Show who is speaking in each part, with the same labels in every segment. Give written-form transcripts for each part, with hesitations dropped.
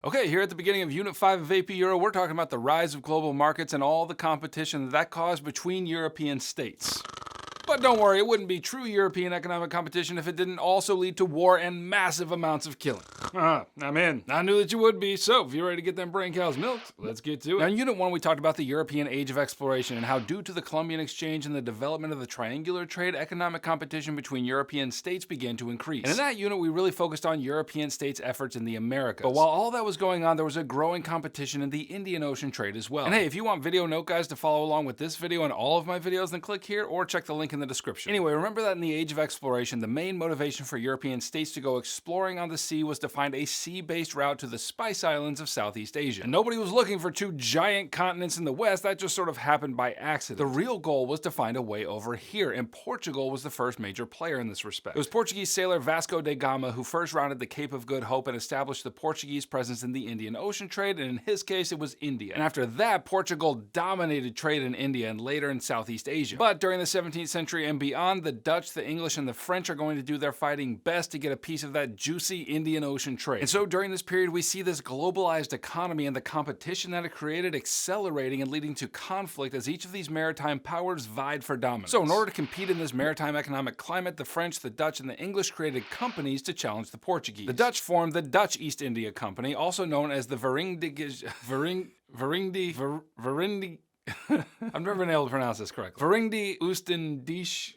Speaker 1: Okay, here at the beginning of Unit 5 of AP Euro, we're talking about the rise of global markets and all the competition that caused between European states. But don't worry, it wouldn't be true European economic competition if it didn't also lead to war and massive amounts of killing. I'm in. I knew that you would be, so if you're ready to get them brain cows milked, let's get to it. Now in Unit 1 we talked about the European Age of Exploration and how due to the Columbian Exchange and the development of the triangular trade, economic competition between European states began to increase. And in that unit we really focused on European states' efforts in the Americas. But while all that was going on, there was a growing competition in the Indian Ocean trade as well. And hey, if you want video note guys to follow along with this video and all of my videos, then click here or check the link in the description. Anyway, remember that in the Age of Exploration, the main motivation for European states to go exploring on the sea was to find a sea-based route to the Spice Islands of Southeast Asia. And nobody was looking for two giant continents in the west, that just sort of happened by accident. The real goal was to find a way over here, and Portugal was the first major player in this respect. It was Portuguese sailor Vasco da Gama who first rounded the Cape of Good Hope and established the Portuguese presence in the Indian Ocean trade, and in his case it was India. And after that, Portugal dominated trade in India and later in Southeast Asia. But during the 17th century and beyond, the Dutch, the English, and the French are going to do their fighting best to get a piece of that juicy Indian Ocean trade. And so during this period, we see this globalized economy and the competition that it created accelerating and leading to conflict as each of these maritime powers vied for dominance. So in order to compete in this maritime economic climate, the French, the Dutch, and the English created companies to challenge the Portuguese. The Dutch formed the Dutch East India Company, also known as the I've never been able to pronounce this correctly. Verenigde Oostindische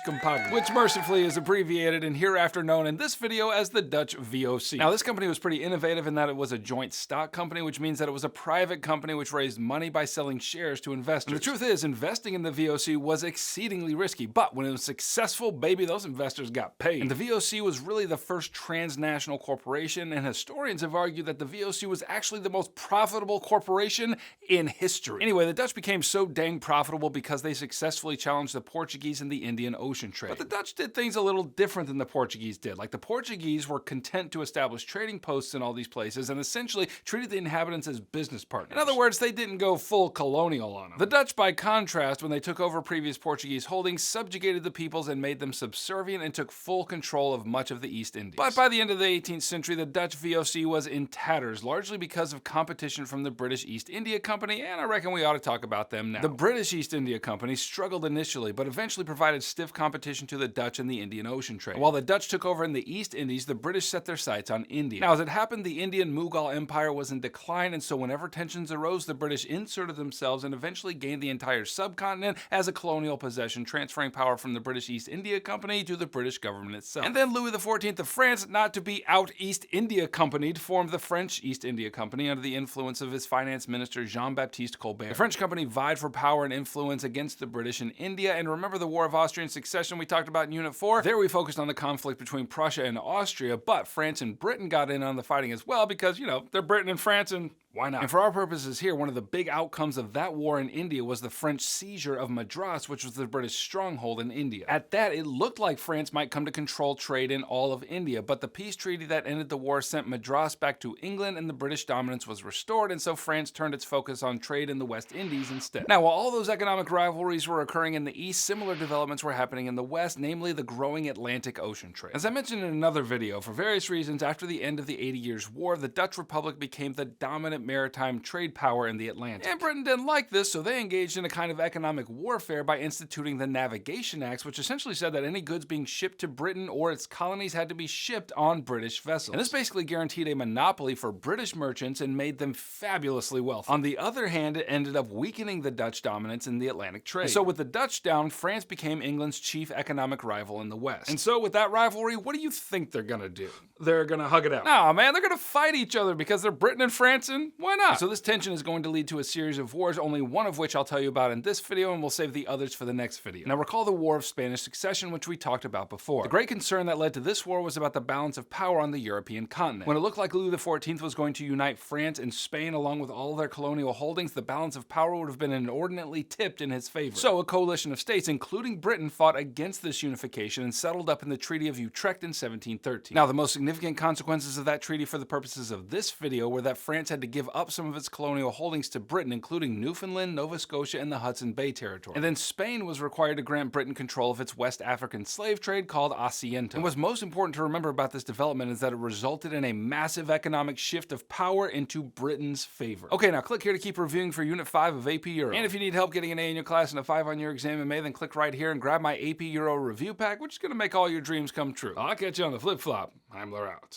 Speaker 1: Compagnie, which mercifully is abbreviated and hereafter known in this video as the Dutch VOC. Now this company was pretty innovative in that it was a joint stock company, which means that it was a private company which raised money by selling shares to investors. And the truth is, investing in the VOC was exceedingly risky, but when it was successful, baby, those investors got paid. And the VOC was really the first transnational corporation, and historians have argued that the VOC was actually the most profitable corporation in history. Anyway, the Dutch became so dang profitable because they successfully challenged the Portuguese in the Indian Ocean trade. But the Dutch did things a little different than the Portuguese did. Like the Portuguese were content to establish trading posts in all these places and essentially treated the inhabitants as business partners. In other words, they didn't go full colonial on them. The Dutch, by contrast, when they took over previous Portuguese holdings, subjugated the peoples and made them subservient and took full control of much of the East Indies. But by the end of the 18th century, the Dutch VOC was in tatters, largely because of competition from the British East India Company, and I reckon we ought to talk about them now. The British East India Company struggled initially, but eventually provided stiff competition to the Dutch in the Indian Ocean trade. And while the Dutch took over in the East Indies, the British set their sights on India. Now, as it happened, the Indian Mughal Empire was in decline, and so whenever tensions arose, the British inserted themselves and eventually gained the entire subcontinent as a colonial possession, transferring power from the British East India Company to the British government itself. And then Louis XIV of France, not to be out East India Companied, formed the French East India Company under the influence of his finance minister Jean-Baptiste Colbert. The French company vied for power and influence against the British in India, and remember the War of Austrian Succession we talked about in Unit 4? There we focused on the conflict between Prussia and Austria, but France and Britain got in on the fighting as well because, you know, they're Britain and France and why not? And for our purposes here, one of the big outcomes of that war in India was the French seizure of Madras, which was the British stronghold in India. At that, it looked like France might come to control trade in all of India, but the peace treaty that ended the war sent Madras back to England and the British dominance was restored, and so France turned its focus on trade in the West Indies instead. Now, while all those economic rivalries were occurring in the East, similar developments were happening in the West, namely the growing Atlantic Ocean trade. As I mentioned in another video, for various reasons, after the end of the 80 Years' War, the Dutch Republic became the dominant maritime trade power in the Atlantic. And Britain didn't like this, so they engaged in a kind of economic warfare by instituting the Navigation Acts, which essentially said that any goods being shipped to Britain or its colonies had to be shipped on British vessels. And this basically guaranteed a monopoly for British merchants and made them fabulously wealthy. On the other hand, it ended up weakening the Dutch dominance in the Atlantic trade. And so with the Dutch down, France became England's chief economic rival in the West. And so with that rivalry, what do you think they're gonna do? They're gonna hug it out. No, man, they're gonna fight each other because they're Britain and France, and why not? So this tension is going to lead to a series of wars, only one of which I'll tell you about in this video, and we'll save the others for the next video. Now recall the War of Spanish Succession, which we talked about before. The great concern that led to this war was about the balance of power on the European continent. When it looked like Louis XIV was going to unite France and Spain along with all their colonial holdings, the balance of power would have been inordinately tipped in his favor. So a coalition of states, including Britain, fought against this unification and settled up in the Treaty of Utrecht in 1713. Now, the most significant consequences of that treaty for the purposes of this video were that France had to give give up some of its colonial holdings to Britain, including Newfoundland, Nova Scotia, and the Hudson Bay Territory. And then Spain was required to grant Britain control of its West African slave trade called asiento. And what's most important to remember about this development is that it resulted in a massive economic shift of power into Britain's favor. Okay, now click here to keep reviewing for Unit 5 of AP Euro. And if you need help getting an A in your class and a 5 on your exam in May, then click right here and grab my AP Euro review pack, which is going to make all your dreams come true. I'll catch you on the flip flop. Heimler out.